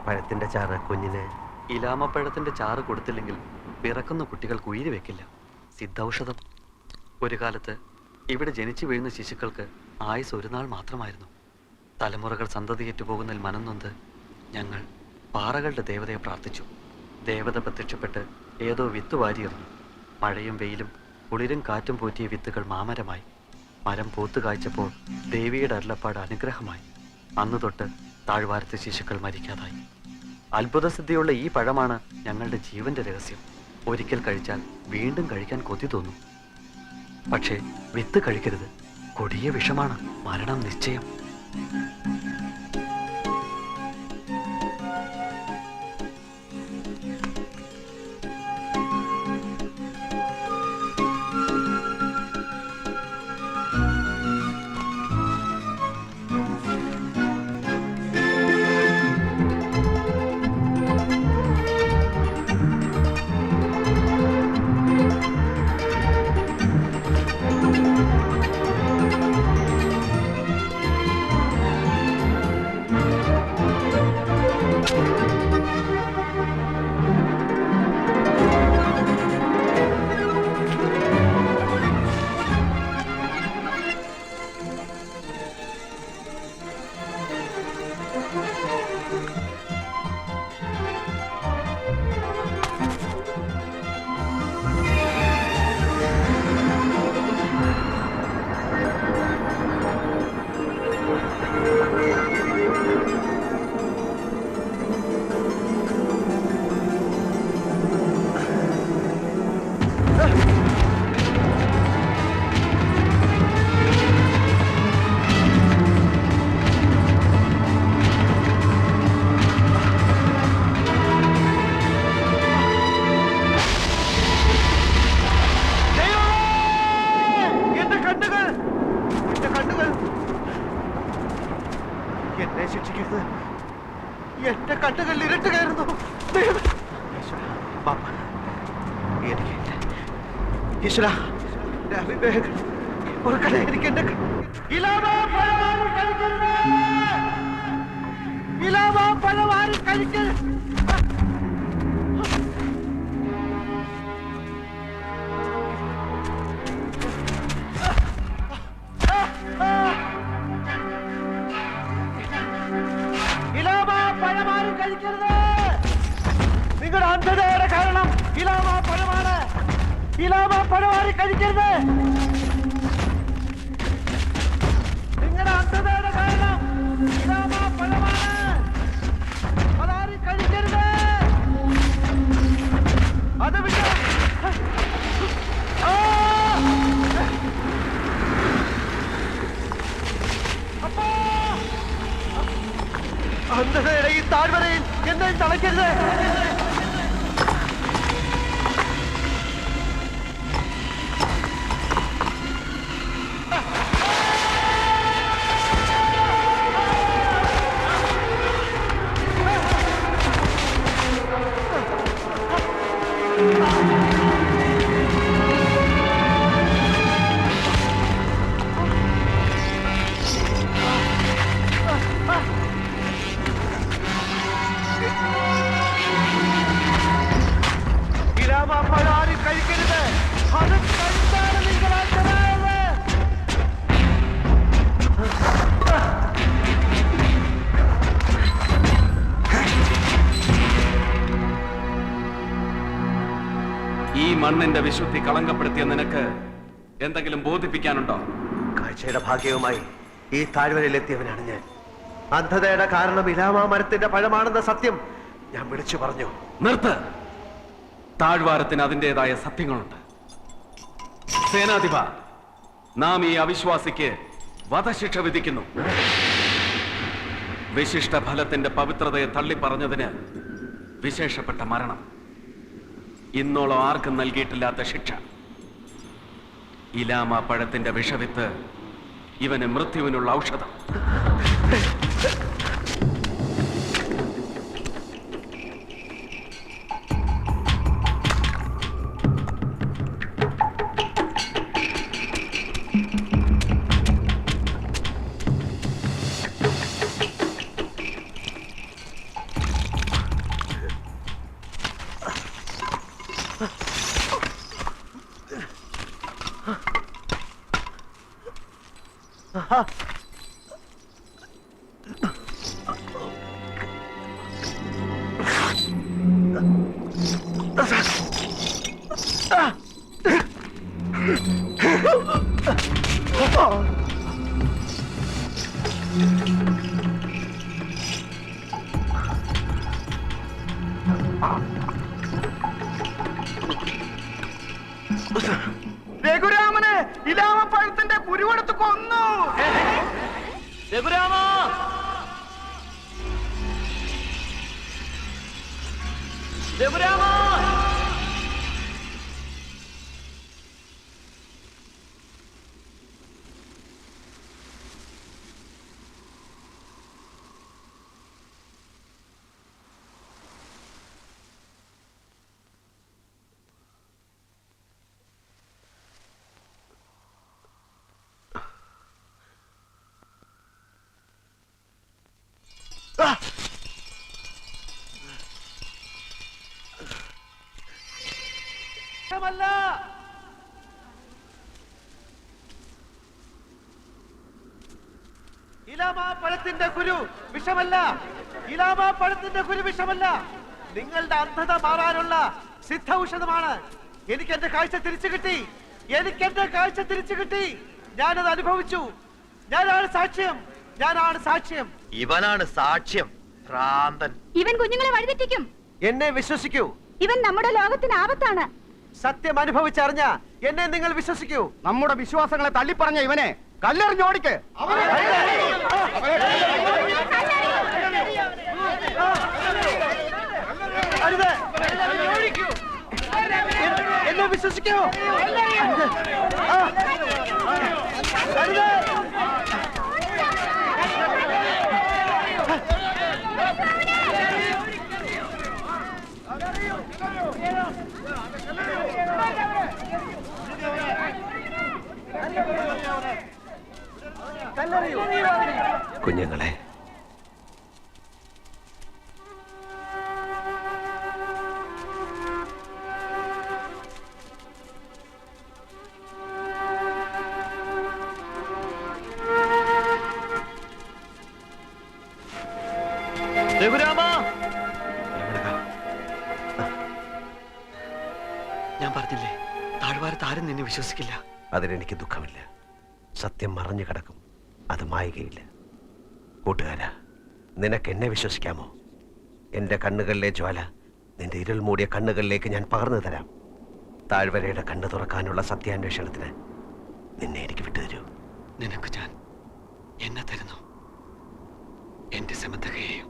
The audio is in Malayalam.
പഴത്തിന്റെ ചാറ് കുഞ്ഞിന്. ഇലാമപ്പഴത്തിന്റെ ചാറ് കൊടുത്തില്ലെങ്കിൽ പിറക്കുന്ന കുട്ടികൾക്ക് ഉയിര് വെക്കില്ല. സിദ്ധൌഷധം. ഒരു കാലത്ത് ഇവിടെ ജനിച്ചു വീഴുന്ന ശിശുക്കൾക്ക് ആയുസ് ഒരു നാൾ മാത്രമായിരുന്നു. തലമുറകൾ സന്തതിയേറ്റു പോകുന്നതിൽ മനം നൊന്ത് ഞങ്ങൾ പാറകളുടെ ദേവതയെ പ്രാർത്ഥിച്ചു. ദേവത പ്രത്യക്ഷപ്പെട്ട് ഏതോ വിത്ത് വാരിയെറിഞ്ഞു. മഴയും വെയിലും കുളിരും കാറ്റും പോറ്റിയ വിത്തുകൾ മാമരമായി. മരം പൂത്തു കായ്ച്ചപ്പോൾ ദേവിയുടെ അരുളപ്പാട് അനുഗ്രഹമായി. അന്നു തൊട്ട് താഴ്വാരത്തെ ശിശുക്കൾ മരിക്കാതായി. അത്ഭുതസിദ്ധിയുള്ള ഈ പഴമാണ് ഞങ്ങളുടെ ജീവന്റെ രഹസ്യം. ഒരിക്കൽ കഴിച്ചാൽ വീണ്ടും കഴിക്കാൻ കൊതി തോന്നും. പക്ഷേ വിത്ത് കഴിക്കരുത്. കൊടിയ വിഷമാണ്. മരണം നിശ്ചയം. എന്നെ ശിക്ഷിക്കരുത്. എന്റെ കണ്ണുകൾ ഇരട്ട് കയറുന്നു. എനിക്ക് ഈശ്വര എനിക്ക് എന്റെ പഴമാറി കഴിക്കരുത്. നിങ്ങളുടെ അന്ധതയുടെ കാരണം ഇലാമ പഴമാണ്. ഇലാമ പഴമാറി കഴിക്കരുത്. നിങ്ങളുടെ അന്ധതയുടെ കാരണം ഇലാമ പഴമാണ്. അതാരും കഴിക്കരുത്. അത് വിട്ട് അപ്പോ അന്ധതയുടെ ഈ താഴ്വരയിൽ എന്നെ തളയ്ക്കരുത്. കഴിക്കരുത്. അത് കഴിച്ചാണ് നിങ്ങൾ അന്ധരായത്. ഈ മണ്ണിന്റെ വിശുദ്ധി കളങ്കപ്പെടുത്തിയ നിനക്ക് എന്തെങ്കിലും ബോധിപ്പിക്കാനുണ്ടോ? കാഴ്ചയുടെ ഭാഗ്യവുമായി ഈ താഴ്വരയിലെത്തിയവനാണ് ഞാൻ. അന്ധതയുടെ കാരണം ഇലാമ മരത്തിന്റെ പഴമാണെന്ന സത്യം ഞാൻ വിളിച്ചു പറഞ്ഞു. നിർത്ത്. താഴ്വാരത്തിന് അതിൻ്റെതായ സത്യങ്ങളുണ്ട്. സേനാധിപ, നാം ഈ അവിശ്വാസിക്ക് വധശിക്ഷ വിധിക്കുന്നു. വിശിഷ്ട ഫലത്തിന്റെ പവിത്രതയെ തള്ളിപ്പറഞ്ഞതിന് വിശേഷപ്പെട്ട മരണം. ഇന്നോളം ആർക്കും നൽകിയിട്ടില്ലാത്ത ശിക്ഷ. ഇലാമ പഴത്തിന്റെ വിഷവിത്ത് ഇവന് മൃത്യുവിനുള്ള ഔഷധം. രഘുരാമനെ ഇലാമപ്പഴത്തിന്റെ കുരുവെടുത്ത് കൊന്നു. രഘുരാമ, രഘുരാമ, ഇലാമാപ്പഴത്തിന്റെ കുരു വിഷമല്ല. ഇലാമാപ്പഴത്തിന്റെ കുരു വിഷമല്ല. നിങ്ങളുടെ അന്ധത മാറാനുള്ള സിദ്ധ ഔഷധമാണ്. എനിക്ക് എന്റെ കാഴ്ച തിരിച്ചു കിട്ടി. എനിക്ക് എന്റെ കാഴ്ച തിരിച്ചു കിട്ടി. ഞാനത് അനുഭവിച്ചു. ഞാനാണ് സാക്ഷ്യം. ഞാനാണ് സാക്ഷ്യം. ഇവനാണ് സാക്ഷ്യം. ഭ്രാന്തൻ. ഇവൻ കുഞ്ഞുങ്ങളെ വഴിതെറ്റിക്കും. എന്നെ വിശ്വസിക്കൂ. ഇവൻ നമ്മുടെ ലോകത്തിന് ആപത്താണ്. സത്യം അനുഭവിച്ചറിഞ്ഞ എന്നെ നിങ്ങൾ വിശ്വസിക്കൂ. നമ്മുടെ വിശ്വാസങ്ങളെ തള്ളിപ്പറഞ്ഞ ഇവനെ കല്ലെറിഞ്ഞോടിക്ക്. അരുത്. എന്നെ വിശ്വസിക്കൂ. അരുത്. കുഞ്ഞുങ്ങളെ, രഘുരാമ, ഞാൻ പറഞ്ഞില്ലേ, താഴ്വാരത്ത് ആരും നിന്നെ വിശ്വസിക്കില്ല. അതിലെനിക്ക് ദുഃഖമില്ല. സത്യം മറഞ്ഞു കിടക്കും. അത് മായുകയില്ല. കൂട്ടുകാരാ, നിനക്ക് എന്നെ വിശ്വസിക്കാമോ? എന്റെ കണ്ണുകളിലെ ജ്വാല നിന്റെ ഇരുൾ മൂടിയ കണ്ണുകളിലേക്ക് ഞാൻ പകർന്നു തരാം. താഴ്വരയുടെ കണ്ണ് തുറക്കാനുള്ള സത്യാന്വേഷണത്തിന് നിന്നെ എനിക്ക് വിട്ടുതരൂ. നിനക്ക് ഞാൻ എന്നെ തരുന്നു, എന്റെ സമന്തകയെയും.